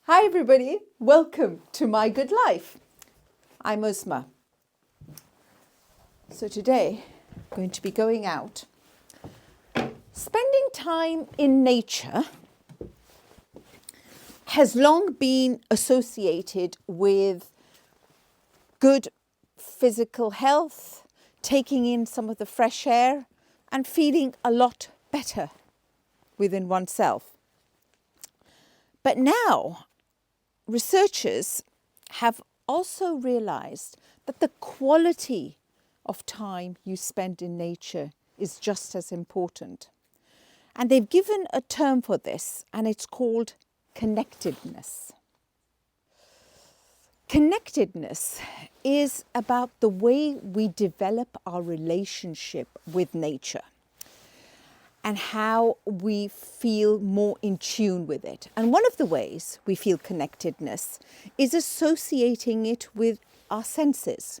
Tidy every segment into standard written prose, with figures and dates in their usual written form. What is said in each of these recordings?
Hi everybody, welcome to My Good Life. I'm Uzma. So today I'm going to be going out. Spending time in nature has long been associated with good physical health, taking in some of the fresh air and feeling a lot better within oneself. But now, researchers have also realized that the quality of time you spend in nature is just as important. And they've given a term for this, and it's called connectedness. Connectedness is about the way we develop our relationship with nature and how we feel more in tune with it. And one of the ways we feel connectedness is associating it with our senses,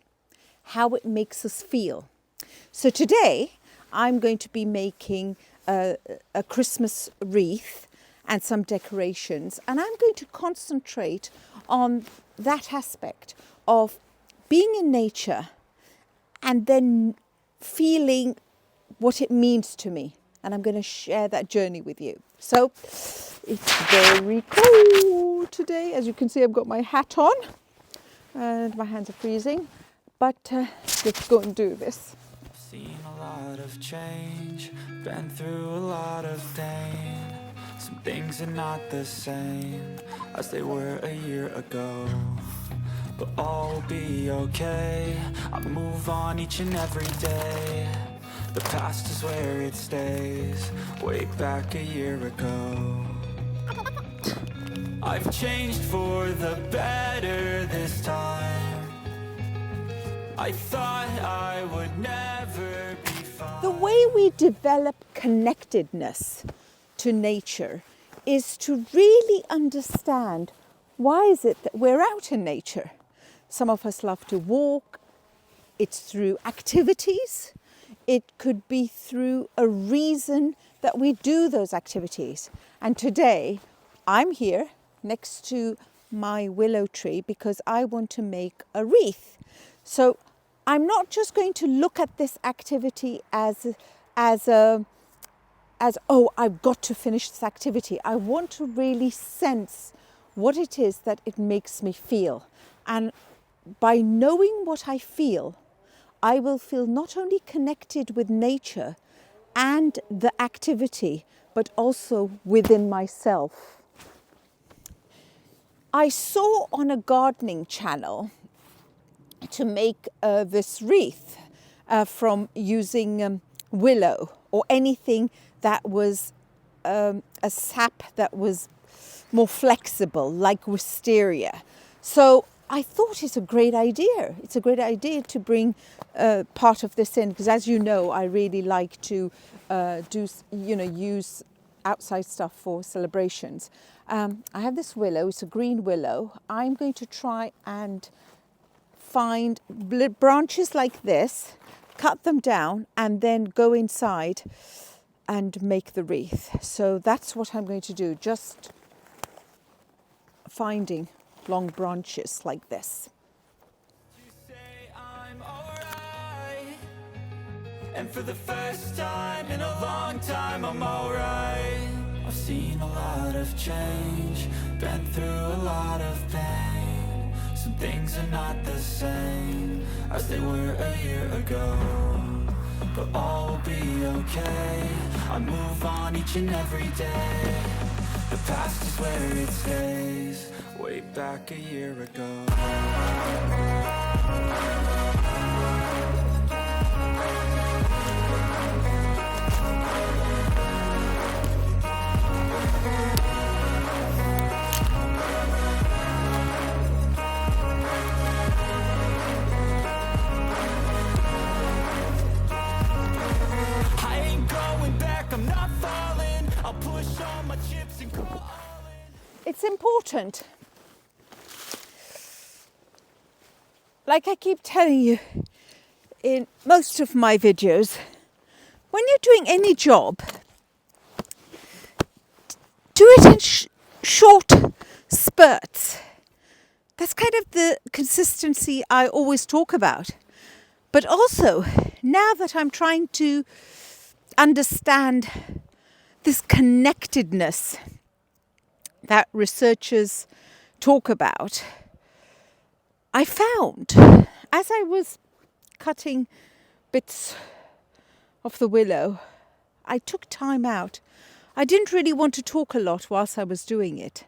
how it makes us feel. So today, I'm going to be making a Christmas wreath and some decorations, and I'm going to concentrate on that aspect of being in nature and then feeling what it means to me. And I'm going to share that journey with you. So it's very cold today. As you can see, I've got my hat on and my hands are freezing. But let's go and do this. I've seen a lot of change, been through a lot of pain. Some things are not the same as they were a year ago. But all will be okay. I move on each and every day. The past is where it stays, way back a year ago. I've changed for the better this time. I thought I would never be fine. The way we develop connectedness to nature is to really understand why is it that we're out in nature. Some of us love to walk. It's through activities. It could be through a reason that we do those activities. And today, I'm here next to my willow tree because I want to make a wreath. So I'm not just going to look at this activity as oh, I've got to finish this activity. I want to really sense what it is that it makes me feel. And by knowing what I feel, I will feel not only connected with nature and the activity, but also within myself. I saw on a gardening channel to make this wreath from using willow or anything that was a sap that was more flexible, like wisteria. So I thought it's a great idea. It's a great idea to bring part of this in, because as you know, I really like to use outside stuff for celebrations. I have this willow. It's a green willow. I'm going to try and find branches like this, cut them down, and then go inside and make the wreath. So that's what I'm going to do, just finding long branches like this. You say I'm alright, and for the first time in a long time I'm alright. I've seen a lot of change, been through a lot of pain. Some things are not the same as they were a year ago. But all will be okay. I move on each and every day. The past is where it stays, way back a year ago. I ain't going back, I'm not falling. I'll push all my chips and go all in. It's important, like I keep telling you in most of my videos, when you're doing any job, do it in short spurts. That's kind of the consistency I always talk about. But also, now that I'm trying to understand this connectedness that researchers talk about, I found, as I was cutting bits of the willow, I took time out. I didn't really want to talk a lot whilst I was doing it.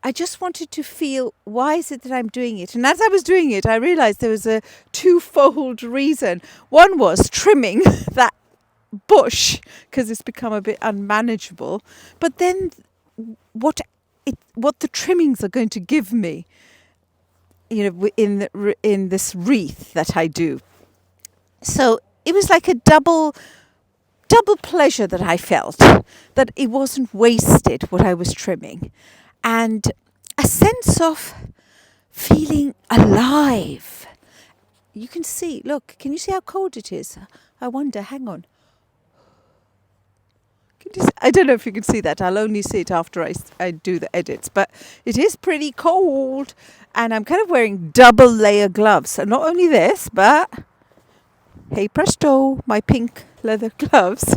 I just wanted to feel, why is it that I'm doing it? And as I was doing it, I realized there was a twofold reason. One was trimming that bush because it's become a bit unmanageable. But then what the trimmings are going to give me, in this wreath that I do. So it was like a double pleasure that I felt, that it wasn't wasted what I was trimming, and a sense of feeling alive. You can see, look, can you see how cold it is? I wonder, hang on. I don't know if you can see that. I'll only see it after I do the edits, but it is pretty cold, and I'm kind of wearing double layer gloves. So not only this, but hey presto, my pink leather gloves.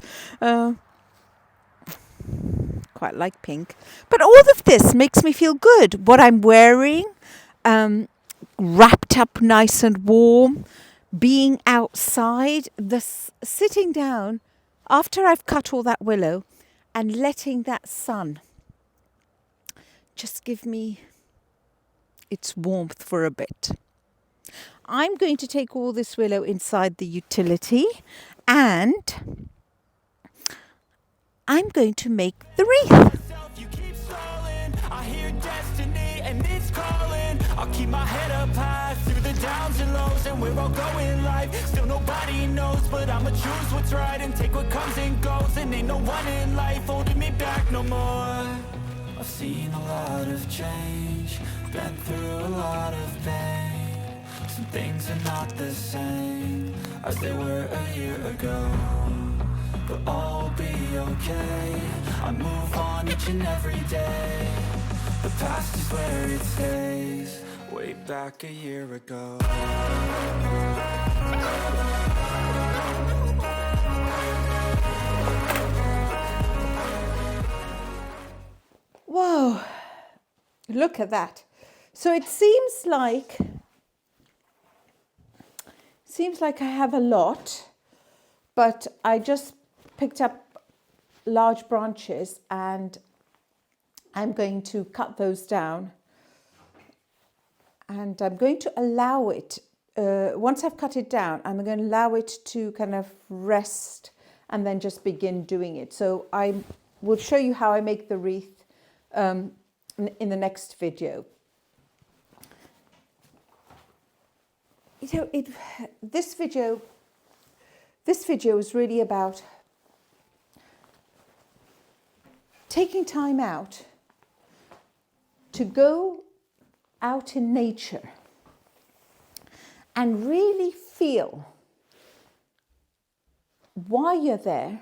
Quite like pink. But all of this makes me feel good. What I'm wearing, wrapped up nice and warm, being outside, sitting down after I've cut all that willow and letting that sun just give me its warmth for a bit. I'm going to take all this willow inside the utility, and I'm going to make the wreath. You keep stalling. I hear destiny and it's calling. I'll keep my head up high through the downs and lows, and we're all going live. Still nobody knows, but I'ma choose what's right and take what comes and goes. And ain't no one in life holding me back no more. I've seen a lot of change, been through a lot of pain. Some things are not the same as they were a year ago, but all will be okay. I move on each and every day. The past is where it stays, way back a year ago. Whoa, look at that. So it seems like I have a lot, but I just picked up large branches and I'm going to cut those down, and I'm going to allow it, once I've cut it down, I'm going to allow it to kind of rest and then just begin doing it. So I will show you how I make the wreath in the next video. This video is really about taking time out to go out in nature and really feel why you're there,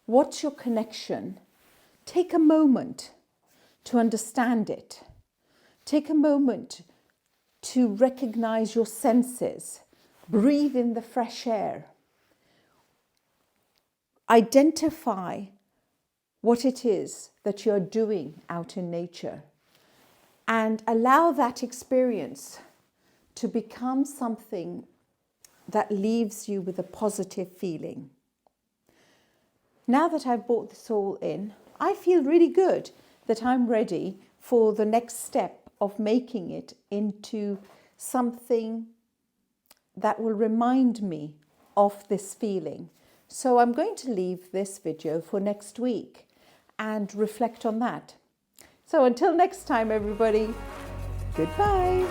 what's your connection. Take a moment to understand it. Take a moment to recognize your senses. Breathe in the fresh air. Identify what it is that you're doing out in nature, and allow that experience to become something that leaves you with a positive feeling. Now that I've brought this all in, I feel really good that I'm ready for the next step of making it into something that will remind me of this feeling. So I'm going to leave this video for next week and reflect on that. So until next time, everybody, goodbye.